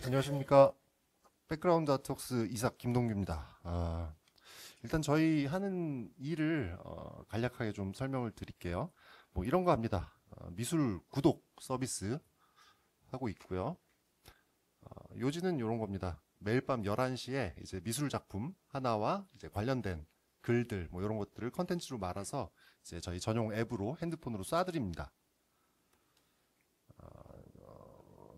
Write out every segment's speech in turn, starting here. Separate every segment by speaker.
Speaker 1: 안녕하십니까. 백그라운드 아트웍스 이삭 김동규입니다. 일단 저희 하는 일을 간략하게 좀 설명을 드릴게요. 뭐 이런 거 합니다. 미술 구독 서비스 하고 있고요. 요지는 이런 겁니다. 매일 밤 11시에 이제 미술 작품 하나와 이제 관련된 글들 뭐 이런 것들을 컨텐츠로 말아서 이제 저희 전용 앱으로 핸드폰으로 쏴드립니다.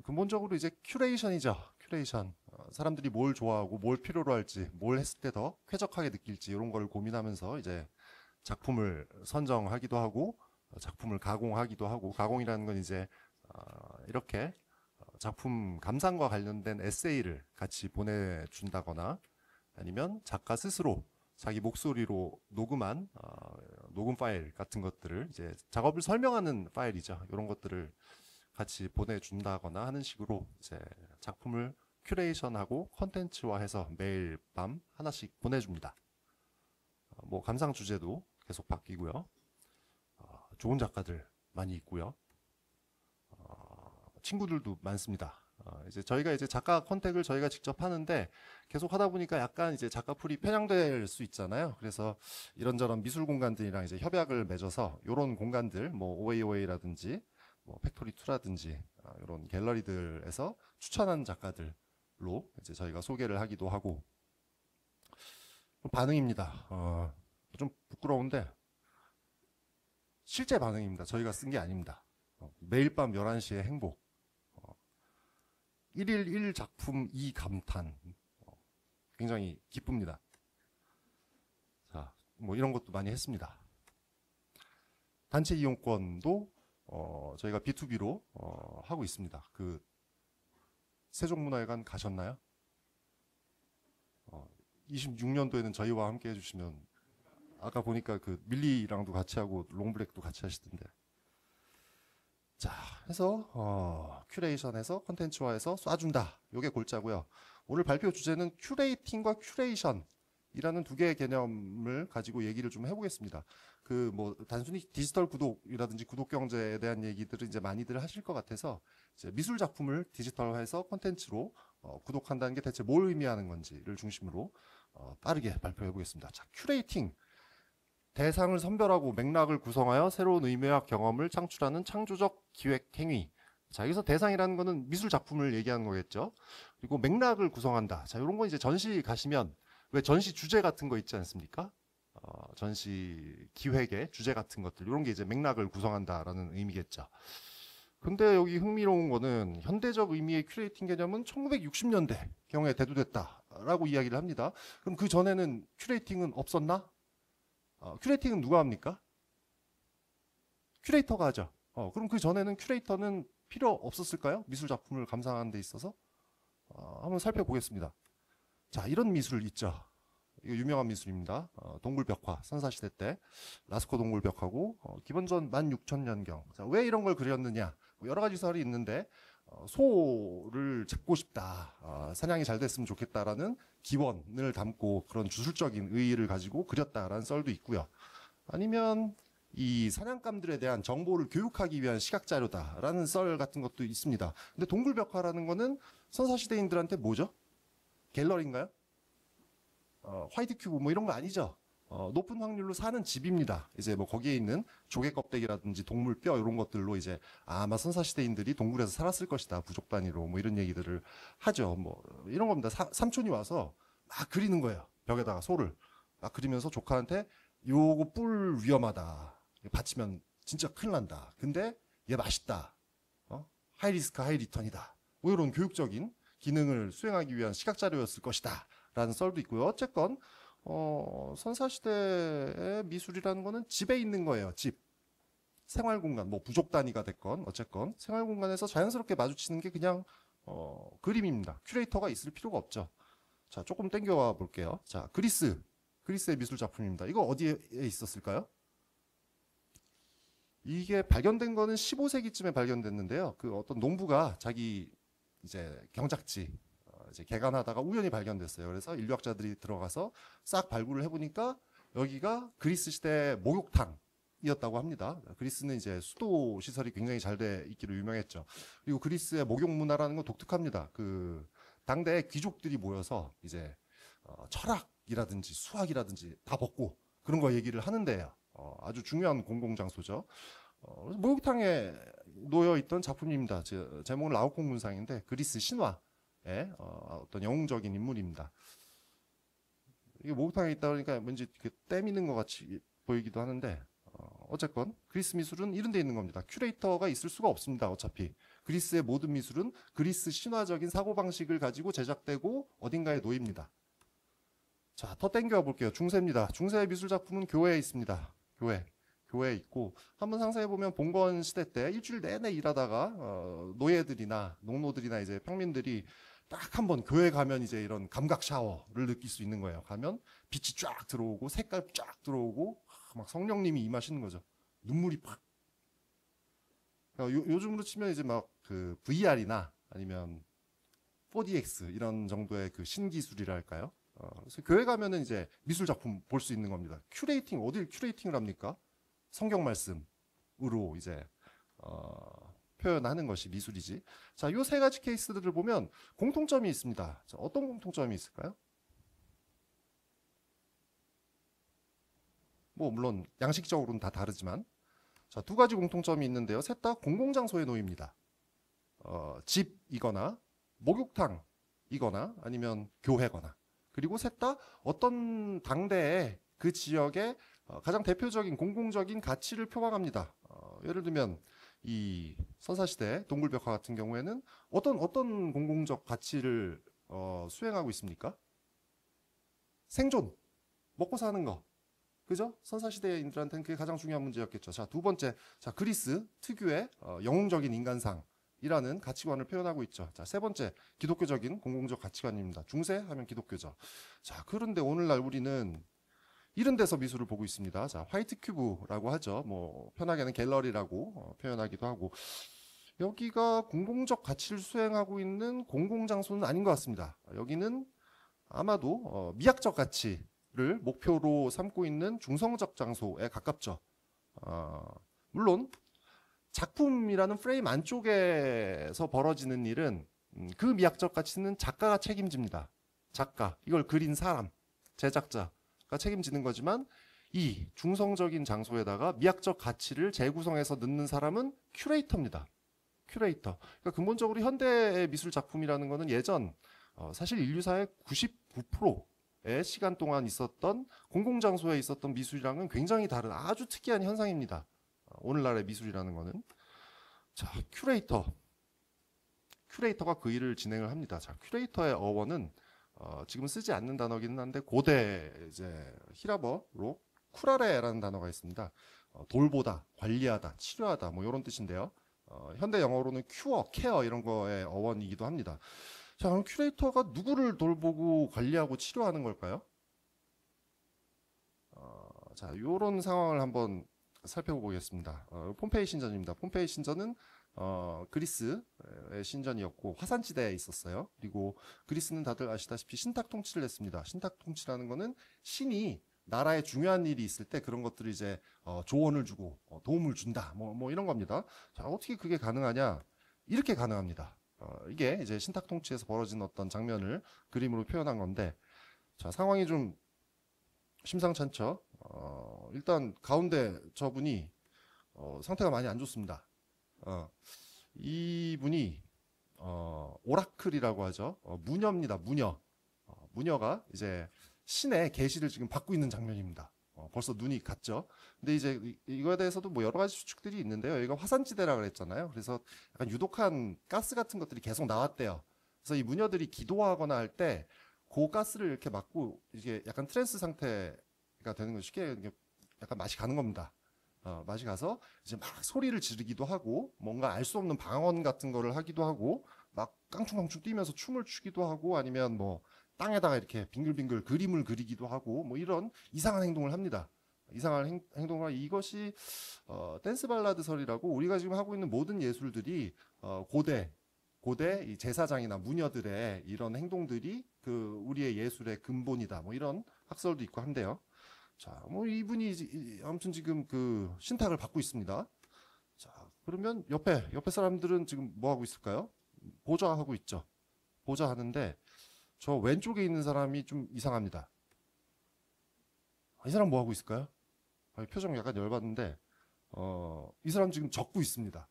Speaker 1: 근본적으로 이제 큐레이션이죠. 큐레이션. 사람들이 뭘 좋아하고 뭘 필요로 할지, 뭘 했을 때 더 쾌적하게 느낄지 이런 거를 고민하면서 이제 작품을 선정하기도 하고 작품을 가공하기도 하고, 가공이라는 건 이제 이렇게 작품 감상과 관련된 에세이를 같이 보내준다거나 아니면 작가 스스로 자기 목소리로 녹음한 녹음 파일 같은 것들을 이제 작업을 설명하는 파일이죠. 이런 것들을 같이 보내준다거나 하는 식으로 이제 작품을 큐레이션하고 컨텐츠화해서 매일 밤 하나씩 보내줍니다. 뭐 감상 주제도 계속 바뀌고요. 좋은 작가들 많이 있고요. 친구들도 많습니다. 이제 저희가 이제 작가 컨택을 저희가 직접 하는데 계속 하다 보니까 약간 이제 작가 풀이 편향될 수 있잖아요. 그래서 이런저런 미술 공간들이랑 이제 협약을 맺어서 이런 공간들, 뭐 오웨이오웨이라든지 뭐 팩토리2라든지 이런 갤러리들에서 추천한 작가들로 이제 저희가 소개를 하기도 하고. 반응입니다. 좀 부끄러운데 실제 반응입니다. 저희가 쓴 게 아닙니다. 매일 밤 11시에 행복. 1일 1작품 2감탄. 굉장히 기쁩니다. 자, 뭐 이런 것도 많이 했습니다. 단체 이용권도 저희가 B2B로 하고 있습니다. 그 세종문화회관 가셨나요? 26년도에는 저희와 함께 해주시면, 아까 보니까 그 밀리랑도 같이 하고 롱블랙도 같이 하시던데. 자, 해서 큐레이션해서 컨텐츠화해서 쏴준다. 요게 골자고요. 오늘 발표 주제는 큐레이팅과 큐레이션이라는 두 개의 개념을 가지고 얘기를 좀 해보겠습니다. 그 뭐 단순히 디지털 구독이라든지 구독 경제에 대한 얘기들을 이제 많이들 하실 것 같아서 이제 미술 작품을 디지털화해서 컨텐츠로 구독한다는 게 대체 뭘 의미하는 건지를 중심으로 빠르게 발표해 보겠습니다. 자, 큐레이팅. 대상을 선별하고 맥락을 구성하여 새로운 의미와 경험을 창출하는 창조적 기획 행위. 자, 여기서 대상이라는 거는 미술 작품을 얘기하는 거겠죠. 그리고 맥락을 구성한다. 자, 이런 거 이제 전시 가시면 왜 전시 주제 같은 거 있지 않습니까? 전시 기획의 주제 같은 것들, 이런 게 이제 맥락을 구성한다라는 의미겠죠. 근데 여기 흥미로운 거는 현대적 의미의 큐레이팅 개념은 1960년대 경에 대두됐다라고 이야기를 합니다. 그럼 그 전에는 큐레이팅은 없었나? 큐레이팅은 누가 합니까? 큐레이터가 하죠. 그럼 그 전에는 큐레이터는 필요 없었을까요? 미술 작품을 감상하는 데 있어서? 한번 살펴보겠습니다. 자, 이런 미술 있죠. 이거 유명한 미술입니다. 동굴벽화, 선사시대 때 라스코 동굴벽화고 기원전 16,000년경. 자, 왜 이런 걸 그렸느냐? 뭐 여러 가지 설이 있는데 소를 잡고 싶다, 사냥이 잘 됐으면 좋겠다라는 기원을 담고 그런 주술적인 의의를 가지고 그렸다라는 썰도 있고요. 아니면 이 사냥감들에 대한 정보를 교육하기 위한 시각자료다라는 썰 같은 것도 있습니다. 근데 동굴벽화라는 거는 선사시대인들한테 뭐죠? 갤러리인가요? 화이트 큐브 뭐 이런 거 아니죠. 높은 확률로 사는 집입니다. 이제 뭐 거기에 있는 조개 껍데기라든지 동물 뼈 이런 것들로 이제 아마 선사시대인들이 동굴에서 살았을 것이다, 부족 단위로 뭐 이런 얘기들을 하죠. 뭐 이런 겁니다. 삼촌이 와서 막 그리는 거예요. 벽에다가 소를 막 그리면서 조카한테 요거 뿔 위험하다, 받치면 진짜 큰일 난다, 근데 얘 맛있다, 하이 리스크 하이 리턴이다, 뭐 이런 교육적인 기능을 수행하기 위한 시각자료였을 것이다 라는 썰도 있고요. 어쨌건 선사시대의 미술이라는 거는 집에 있는 거예요. 집, 생활공간, 뭐 부족 단위가 됐건 어쨌건 생활공간에서 자연스럽게 마주치는 게 그냥 그림입니다. 큐레이터가 있을 필요가 없죠. 자, 조금 땡겨와 볼게요. 자, 그리스의 미술 작품입니다. 이거 어디에 있었을까요? 이게 발견된 거는 15세기쯤에 발견됐는데요. 그 어떤 농부가 자기 이제 경작지 이제 개간하다가 우연히 발견됐어요. 그래서 인류학자들이 들어가서 싹 발굴을 해보니까 여기가 그리스 시대 목욕탕, 이었다고 합니다. 그리스는 이제 수도 시설이 굉장히 잘 돼 있기로 유명했죠. 그리고 그리스의 목욕 문화라는 건 독특합니다. 그 당대 귀족들이 모여서 이제 철학이라든지 수학이라든지 다 벗고 그런 거 얘기를 하는데요. 아주 중요한 공공장소죠. 그래서 목욕탕에 놓여 있던 작품입니다. 제목은 라오콩 문상인데 그리스 신화의 어떤 영웅적인 인물입니다. 이게 목욕탕에 있다 보니까 왠지 때 미는 것 같이 보이기도 하는데 어쨌건 그리스 미술은 이런 데 있는 겁니다. 큐레이터가 있을 수가 없습니다. 어차피 그리스의 모든 미술은 그리스 신화적인 사고방식을 가지고 제작되고 어딘가에 놓입니다. 자, 더 땡겨 볼게요. 중세입니다. 중세의 미술 작품은 교회에 있습니다. 교회에 있고 한번 상상해 보면 봉건 시대 때 일주일 내내 일하다가 노예들이나 농노들이나 이제 평민들이 딱 한번 교회 가면 이제 이런 감각 샤워를 느낄 수 있는 거예요. 가면 빛이 쫙 들어오고 색깔 쫙 들어오고 막 성령님이 임하시는 거죠. 눈물이 팍. 요즘으로 치면 이제 막 그 VR이나 아니면 4DX 이런 정도의 그 신기술이랄까요? 그래서 교회 가면은 이제 미술 작품 볼 수 있는 겁니다. 큐레이팅 어딜 큐레이팅을 합니까? 성경 말씀으로 이제 표현하는 것이 미술이지. 자, 요 세 가지 케이스들을 보면 공통점이 있습니다. 자, 어떤 공통점이 있을까요? 뭐 물론 양식적으로는 다 다르지만 자, 두 가지 공통점이 있는데요. 셋 다 공공장소에 놓입니다. 집이거나 목욕탕이거나 아니면 교회거나 그리고 셋 다 어떤 당대의 그 지역의 가장 대표적인 공공적인 가치를 표방합니다. 예를 들면 이 선사시대 동굴벽화 같은 경우에는 어떤 공공적 가치를 수행하고 있습니까? 생존, 먹고 사는 거. 그죠? 선사시대인들한테는 그게 가장 중요한 문제였겠죠. 자, 두 번째, 자, 그리스 특유의 영웅적인 인간상이라는 가치관을 표현하고 있죠. 자, 세 번째, 기독교적인 공공적 가치관입니다. 중세 하면 기독교죠. 자, 그런데 오늘날 우리는 이런 데서 미술을 보고 있습니다. 자, 화이트 큐브라고 하죠. 뭐 편하게는 갤러리라고 표현하기도 하고 여기가 공공적 가치를 수행하고 있는 공공장소는 아닌 것 같습니다. 여기는 아마도 미학적 가치를 목표로 삼고 있는 중성적 장소에 가깝죠. 물론 작품이라는 프레임 안쪽에서 벌어지는 일은 그 미학적 가치는 작가가 책임집니다. 작가, 이걸 그린 사람, 제작자가 책임지는 거지만 이 중성적인 장소에다가 미학적 가치를 재구성해서 넣는 사람은 큐레이터입니다. 큐레이터. 그러니까 근본적으로 현대의 미술 작품이라는 거는 예전 사실 인류사의 99%의 시간 동안 있었던 공공장소에 있었던 미술이랑은 굉장히 다른 아주 특이한 현상입니다. 오늘날의 미술이라는 거는. 자, 큐레이터가 그 일을 진행을 합니다. 자, 큐레이터의 어원은 지금 쓰지 않는 단어기는 한데 고대 이제 히라버로 쿠라레라는 단어가 있습니다. 돌보다, 관리하다, 치료하다 뭐 이런 뜻인데요. 현대 영어로는 큐어, 케어 이런 거의 어원이기도 합니다. 자, 그럼 큐레이터가 누구를 돌보고 관리하고 치료하는 걸까요? 자, 이런 상황을 한번 살펴보겠습니다. 폼페이 신전입니다. 폼페이 신전은 그리스의 신전이었고 화산지대에 있었어요. 그리고 그리스는 다들 아시다시피 신탁 통치를 했습니다. 신탁 통치라는 거는 신이 나라에 중요한 일이 있을 때 그런 것들을 이제 조언을 주고 도움을 준다. 뭐 이런 겁니다. 자, 어떻게 그게 가능하냐? 이렇게 가능합니다. 이게 이제 신탁 통치에서 벌어진 어떤 장면을 그림으로 표현한 건데, 자, 상황이 좀 심상찮죠? 일단 가운데 저분이 상태가 많이 안 좋습니다. 이분이 오라클이라고 하죠. 무녀입니다. 무녀. 무녀가 이제 신의 계시를 지금 받고 있는 장면입니다. 벌써 눈이 갔죠. 근데 이제 이거에 대해서도 뭐 여러 가지 추측들이 있는데요. 여기가 화산지대라 그랬잖아요. 그래서 약간 유독한 가스 같은 것들이 계속 나왔대요. 그래서 이 무녀들이 기도하거나 할 때 그 가스를 이렇게 맞고 이게 약간 트랜스 상태가 되는 거 쉽게 약간 맛이 가는 겁니다. 맛이 가서 이제 막 소리를 지르기도 하고 뭔가 알 수 없는 방언 같은 거를 하기도 하고 막 깡충깡충 뛰면서 춤을 추기도 하고 아니면 뭐 땅에다가 이렇게 빙글빙글 그림을 그리기도 하고 뭐 이런 이상한 행동을 합니다. 이상한 행동을 하고 이것이 댄스 발라드설이라고 우리가 지금 하고 있는 모든 예술들이 고대 이 제사장이나 무녀들의 이런 행동들이 그 우리의 예술의 근본이다. 뭐 이런 학설도 있고 한데요. 자, 뭐 이분이 아무튼 지금 그 신탁을 받고 있습니다. 자, 그러면 옆에 사람들은 지금 뭐 하고 있을까요? 보좌하고 있죠. 보좌하는데 저 왼쪽에 있는 사람이 좀 이상합니다. 이 사람 뭐 하고 있을까요? 표정 약간 열받는데 이 사람 지금 적고 있습니다.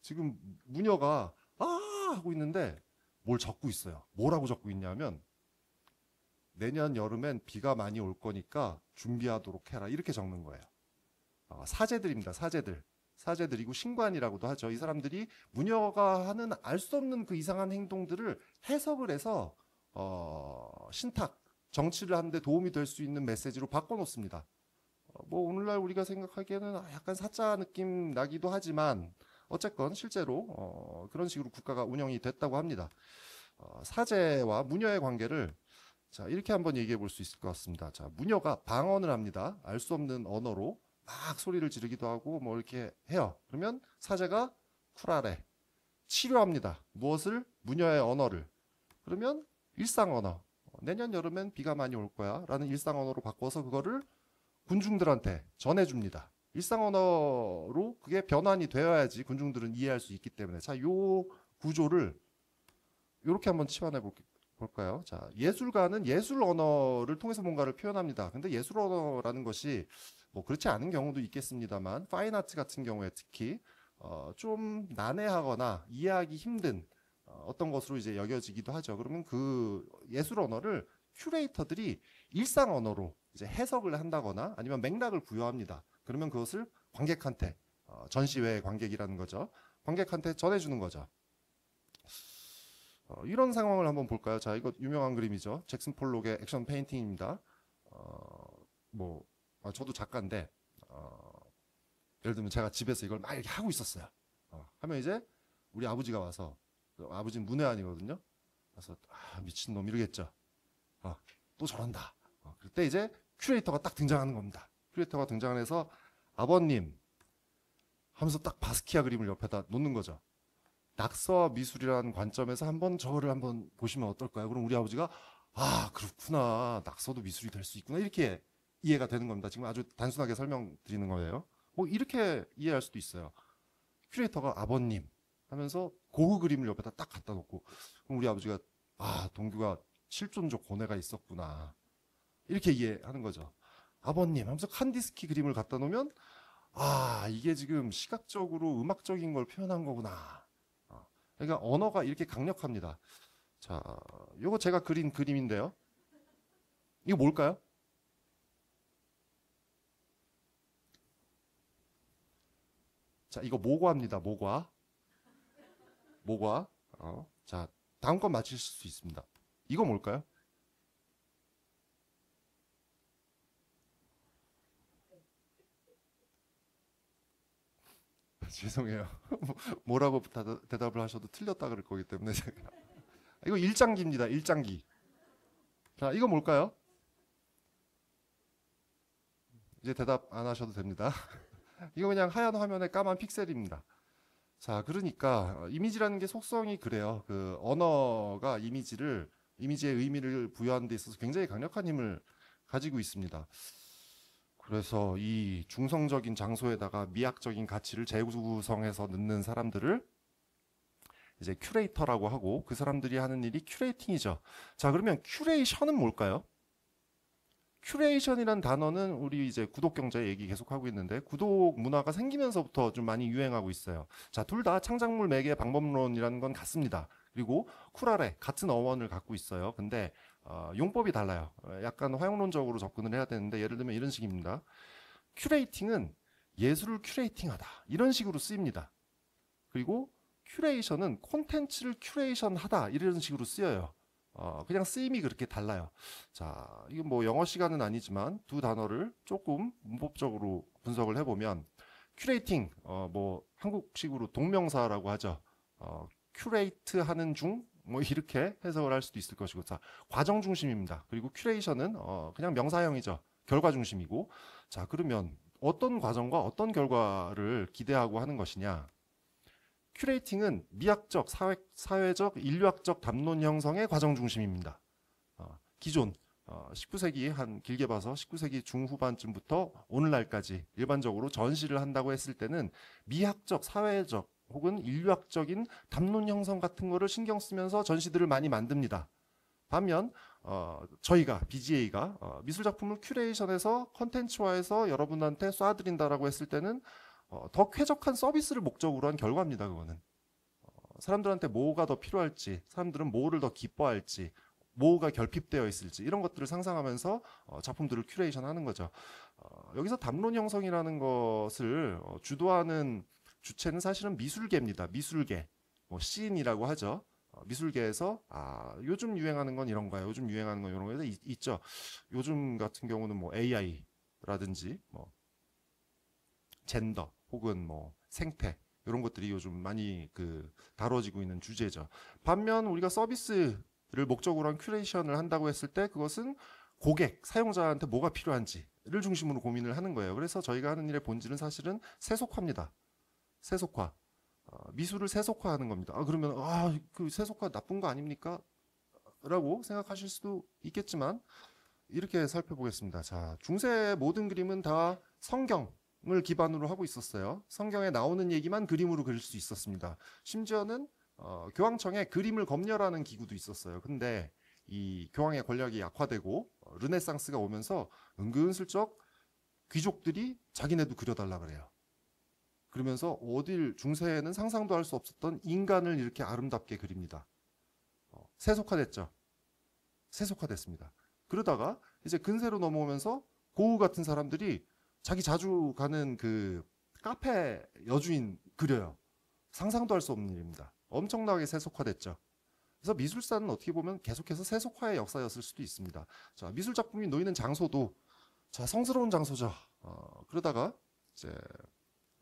Speaker 1: 지금 무녀가 하고 있는데 뭘 적고 있어요. 뭐라고 적고 있냐면 내년 여름엔 비가 많이 올 거니까 준비하도록 해라 이렇게 적는 거예요. 사제들입니다. 사제들이고 신관이라고도 하죠. 이 사람들이 무녀가 하는 알 수 없는 그 이상한 행동들을 해석을 해서 신탁, 정치를 하는데 도움이 될 수 있는 메시지로 바꿔놓습니다. 뭐 오늘날 우리가 생각하기에는 약간 사짜 느낌 나기도 하지만 어쨌건 실제로 그런 식으로 국가가 운영이 됐다고 합니다. 사제와 무녀의 관계를 자 이렇게 한번 얘기해 볼 수 있을 것 같습니다. 자 무녀가 방언을 합니다. 알 수 없는 언어로 막 소리를 지르기도 하고 뭐 이렇게 해요. 그러면 사제가 쿨하래 치료합니다. 무엇을? 무녀의 언어를. 그러면 일상 언어. 내년 여름엔 비가 많이 올 거야 라는 일상 언어로 바꿔서 그거를 군중들한테 전해줍니다. 일상 언어로 그게 변환이 되어야지 군중들은 이해할 수 있기 때문에 자, 요 구조를 이렇게 한번 치환해 볼까요? 자, 예술가는 예술 언어를 통해서 뭔가를 표현합니다. 근데 예술 언어라는 것이 뭐 그렇지 않은 경우도 있겠습니다만 파인 아트 같은 경우에 특히 좀 난해하거나 이해하기 힘든 어떤 것으로 이제 여겨지기도 하죠. 그러면 그 예술 언어를 큐레이터들이 일상 언어로 이제 해석을 한다거나 아니면 맥락을 부여합니다. 그러면 그것을 관객한테 전시회 관객이라는 거죠. 관객한테 전해주는 거죠. 이런 상황을 한번 볼까요? 자, 이거 유명한 그림이죠. 잭슨 폴록의 액션 페인팅입니다. 저도 작가인데 예를 들면 제가 집에서 이걸 막 이렇게 하고 있었어요. 하면 이제 우리 아버지가 와서 아버지는 문외한이거든요. 그래서 미친놈 이러겠죠. 또 저런다. 그때 이제 큐레이터가 딱 등장하는 겁니다. 큐레이터가 등장해서 아버님 하면서 딱 바스키아 그림을 옆에다 놓는 거죠. 낙서와 미술이라는 관점에서 한번 저거를 한번 보시면 어떨까요? 그럼 우리 아버지가 그렇구나. 낙서도 미술이 될 수 있구나. 이렇게 이해가 되는 겁니다. 지금 아주 단순하게 설명드리는 거예요. 뭐 이렇게 이해할 수도 있어요. 큐레이터가 아버님 하면서 고흐 그림을 옆에다 딱 갖다 놓고 그럼 우리 아버지가 동규가 실존적 고뇌가 있었구나. 이렇게 이해하는 거죠. 아버님 하면서 칸디스키 그림을 갖다 놓으면 이게 지금 시각적으로 음악적인 걸 표현한 거구나. 그러니까 언어가 이렇게 강력합니다. 자, 요거 제가 그린 그림인데요. 이거 뭘까요? 자, 이거 모과입니다. 모과. 자, 다음 건 맞히실 수 있습니다. 이거 뭘까요? 죄송해요. 뭐라고 대답을 하셔도 틀렸다 그럴 거기 때문에 제가. 이거 일장기입니다. 일장기. 자, 이거 뭘까요? 이제 대답 안 하셔도 됩니다. 이거 그냥 하얀 화면에 까만 픽셀입니다. 자, 그러니까 이미지라는 게 속성이 그래요. 그 언어가 이미지의 의미를 부여하는 데 있어서 굉장히 강력한 힘을 가지고 있습니다. 그래서 이 중성적인 장소에다가 미학적인 가치를 재구성해서 넣는 사람들을 이제 큐레이터라고 하고 그 사람들이 하는 일이 큐레이팅이죠. 자, 그러면 큐레이션은 뭘까요? 큐레이션이란 단어는 우리 이제 구독 경제 얘기 계속하고 있는데 구독 문화가 생기면서부터 좀 많이 유행하고 있어요. 자, 둘 다 창작물 매개 방법론이라는 건 같습니다. 그리고 쿨하래 같은 어원을 갖고 있어요. 근데 용법이 달라요. 약간 화용론적으로 접근을 해야 되는데 예를 들면 이런 식입니다. 큐레이팅은 예술을 큐레이팅하다 이런 식으로 쓰입니다. 그리고 큐레이션은 콘텐츠를 큐레이션하다 이런 식으로 쓰여요. 그냥 쓰임이 그렇게 달라요. 자, 이건 뭐 영어 시간은 아니지만 두 단어를 조금 문법적으로 분석을 해보면 큐레이팅, 뭐 한국식으로 동명사라고 하죠. 큐레이트 하는 중, 뭐 이렇게 해석을 할 수도 있을 것이고, 자, 과정 중심입니다. 그리고 큐레이션은 그냥 명사형이죠. 결과 중심이고, 자, 그러면 어떤 과정과 어떤 결과를 기대하고 하는 것이냐? 큐레이팅은 미학적, 사회적, 인류학적 담론 형성의 과정 중심입니다. 기존 19세기 한 길게 봐서 19세기 중후반쯤부터 오늘날까지 일반적으로 전시를 한다고 했을 때는 미학적, 사회적 혹은 인류학적인 담론 형성 같은 거를 신경 쓰면서 전시들을 많이 만듭니다. 반면 저희가 BGA가 미술 작품을 큐레이션해서 컨텐츠화해서 여러분한테 쏴드린다라고 했을 때는 더 쾌적한 서비스를 목적으로 한 결과입니다. 그거는 사람들한테 뭐가 더 필요할지, 사람들은 뭐를 더 기뻐할지, 뭐가 결핍되어 있을지 이런 것들을 상상하면서 작품들을 큐레이션하는 거죠. 여기서 담론 형성이라는 것을 주도하는 주체는 사실은 미술계입니다. 미술계, 뭐 씬이라고 하죠. 미술계에서 요즘 유행하는 건 이런 거야, 요즘 유행하는 건 이런 거야 있죠. 요즘 같은 경우는 뭐 AI라든지 뭐 젠더 혹은 뭐 생태 이런 것들이 요즘 많이 다뤄지고 있는 주제죠. 반면 우리가 서비스를 목적으로 한 큐레이션을 한다고 했을 때 그것은 고객, 사용자한테 뭐가 필요한지를 중심으로 고민을 하는 거예요. 그래서 저희가 하는 일의 본질은 사실은 세속화입니다. 세속화. 미술을 세속화하는 겁니다. 그러면 그 세속화 나쁜 거 아닙니까? 라고 생각하실 수도 있겠지만 이렇게 살펴보겠습니다. 자, 중세 모든 그림은 다 성경을 기반으로 하고 있었어요. 성경에 나오는 얘기만 그림으로 그릴 수 있었습니다. 심지어는 교황청에 그림을 검열하는 기구도 있었어요. 근데 이 교황의 권력이 약화되고 르네상스가 오면서 은근슬쩍 귀족들이 자기네도 그려달라 그래요. 그러면서 중세에는 상상도 할 수 없었던 인간을 이렇게 아름답게 그립니다. 세속화됐죠. 세속화됐습니다. 그러다가 이제 근세로 넘어오면서 고흐 같은 사람들이 자기 자주 가는 그 카페 여주인 그려요. 상상도 할 수 없는 일입니다. 엄청나게 세속화됐죠. 그래서 미술사는 어떻게 보면 계속해서 세속화의 역사였을 수도 있습니다. 자, 미술 작품이 놓이는 장소도 성스러운 장소죠. 그러다가 이제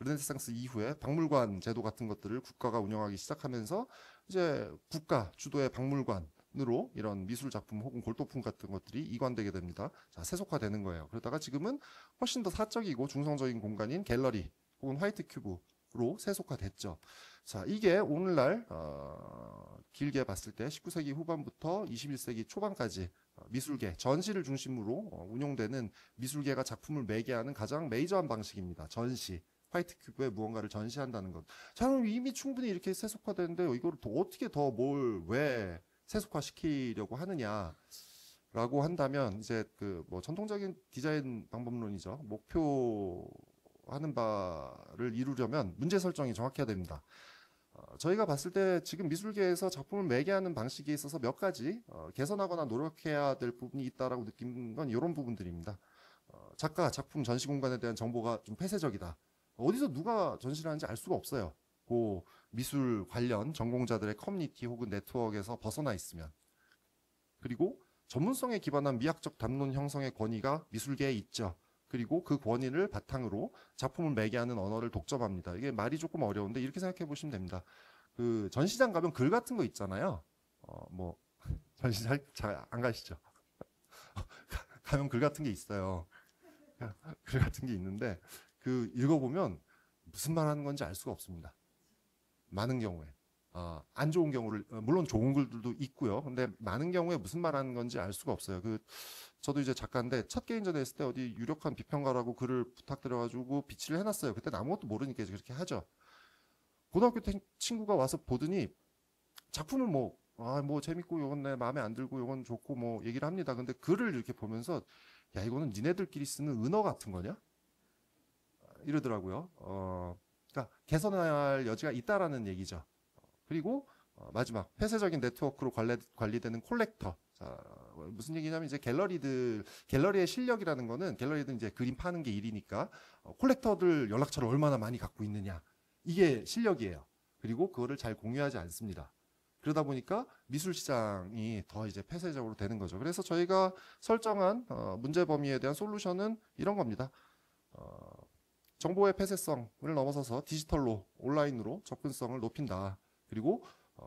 Speaker 1: 르네상스 이후에 박물관 제도 같은 것들을 국가가 운영하기 시작하면서 이제 국가 주도의 박물관으로 이런 미술 작품 혹은 골동품 같은 것들이 이관되게 됩니다. 자, 세속화되는 거예요. 그러다가 지금은 훨씬 더 사적이고 중성적인 공간인 갤러리 혹은 화이트 큐브로 세속화됐죠. 자, 이게 오늘날 길게 봤을 때 19세기 후반부터 21세기 초반까지 미술계, 전시를 중심으로 운용되는 미술계가 작품을 매개하는 가장 메이저한 방식입니다. 전시. 화이트 큐브에 무언가를 전시한다는 것. 저는 이미 충분히 이렇게 세속화되는데 이걸 어떻게 더 왜 세속화시키려고 하느냐라고 한다면 이제 뭐 전통적인 디자인 방법론이죠. 목표하는 바를 이루려면 문제 설정이 정확해야 됩니다. 저희가 봤을 때 지금 미술계에서 작품을 매개하는 방식에 있어서 몇 가지 개선하거나 노력해야 될 부분이 있다라고 느낀 건 이런 부분들입니다. 작가, 작품, 전시 공간에 대한 정보가 좀 폐쇄적이다. 어디서 누가 전시를 하는지 알 수가 없어요. 그 미술 관련 전공자들의 커뮤니티 혹은 네트워크에서 벗어나 있으면. 그리고 전문성에 기반한 미학적 담론 형성의 권위가 미술계에 있죠. 그리고 그 권위를 바탕으로 작품을 매개하는 언어를 독점합니다. 이게 말이 조금 어려운데 이렇게 생각해 보시면 됩니다. 그 전시장 가면 글 같은 거 있잖아요. 뭐 전시장 잘 안 가시죠? 가면 글 같은 게 있어요. 글 같은 게 있는데 읽어보면 무슨 말 하는 건지 알 수가 없습니다. 많은 경우에. 안 좋은 경우를, 물론 좋은 글들도 있고요. 근데 많은 경우에 무슨 말 하는 건지 알 수가 없어요. 저도 이제 작가인데 첫 개인전에 했을 때 어디 유력한 비평가라고 글을 부탁드려가지고 비치를 해놨어요. 그때 아무것도 모르니까 이제 그렇게 하죠. 고등학교 때 친구가 와서 보더니 작품을 뭐 재밌고 요건 내 마음에 안 들고 요건 좋고 뭐 얘기를 합니다. 근데 글을 이렇게 보면서 야, 이거는 니네들끼리 쓰는 은어 같은 거냐? 이러더라고요. 그러니까 개선할 여지가 있다라는 얘기죠. 그리고 마지막 폐쇄적인 네트워크로 관리되는 콜렉터. 자, 무슨 얘기냐면 이제 갤러리의 실력이라는 거는 갤러리든 이제 그림 파는 게 일이니까 콜렉터들 연락처를 얼마나 많이 갖고 있느냐. 이게 실력이에요. 그리고 그거를 잘 공유하지 않습니다. 그러다 보니까 미술 시장이 더 이제 폐쇄적으로 되는 거죠. 그래서 저희가 설정한 문제 범위에 대한 솔루션은 이런 겁니다. 정보의 폐쇄성을 넘어서서 디지털로 온라인으로 접근성을 높인다. 그리고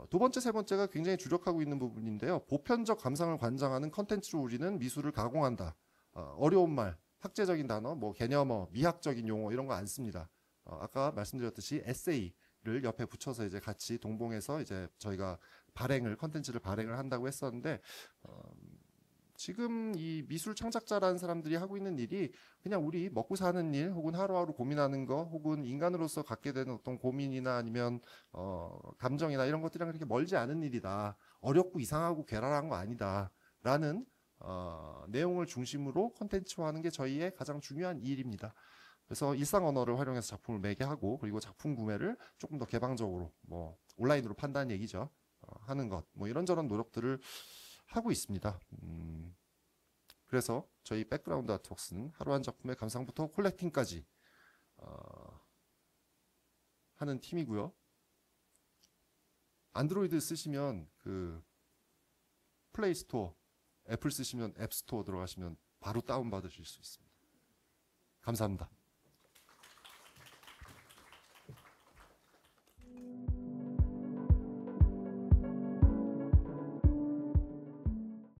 Speaker 1: 두 번째, 세 번째가 굉장히 주력하고 있는 부분인데요. 보편적 감상을 관장하는 컨텐츠로 우리는 미술을 가공한다. 어려운 말, 학제적인 단어, 뭐 개념어, 미학적인 용어 이런 거 안 씁니다. 아까 말씀드렸듯이 에세이를 옆에 붙여서 이제 같이 동봉해서 이제 저희가 컨텐츠를 발행을 한다고 했었는데 지금 이 미술 창작자라는 사람들이 하고 있는 일이 그냥 우리 먹고 사는 일 혹은 하루하루 고민하는 거 혹은 인간으로서 갖게 되는 어떤 고민이나 아니면 감정이나 이런 것들이랑 그렇게 멀지 않은 일이다. 어렵고 이상하고 괴랄한 거 아니다. 라는 내용을 중심으로 콘텐츠화하는 게 저희의 가장 중요한 일입니다. 그래서 일상 언어를 활용해서 작품을 매개하고 그리고 작품 구매를 조금 더 개방적으로 뭐 온라인으로 판다는 얘기죠. 하는 것, 뭐 이런저런 노력들을 하고 있습니다. 그래서 저희 백그라운드 아트웍스는 하루 한 작품의 감상부터 콜렉팅까지 하는 팀이고요. 안드로이드 쓰시면 그 플레이 스토어, 애플 쓰시면 앱 스토어 들어가시면 바로 다운 받으실 수 있습니다. 감사합니다.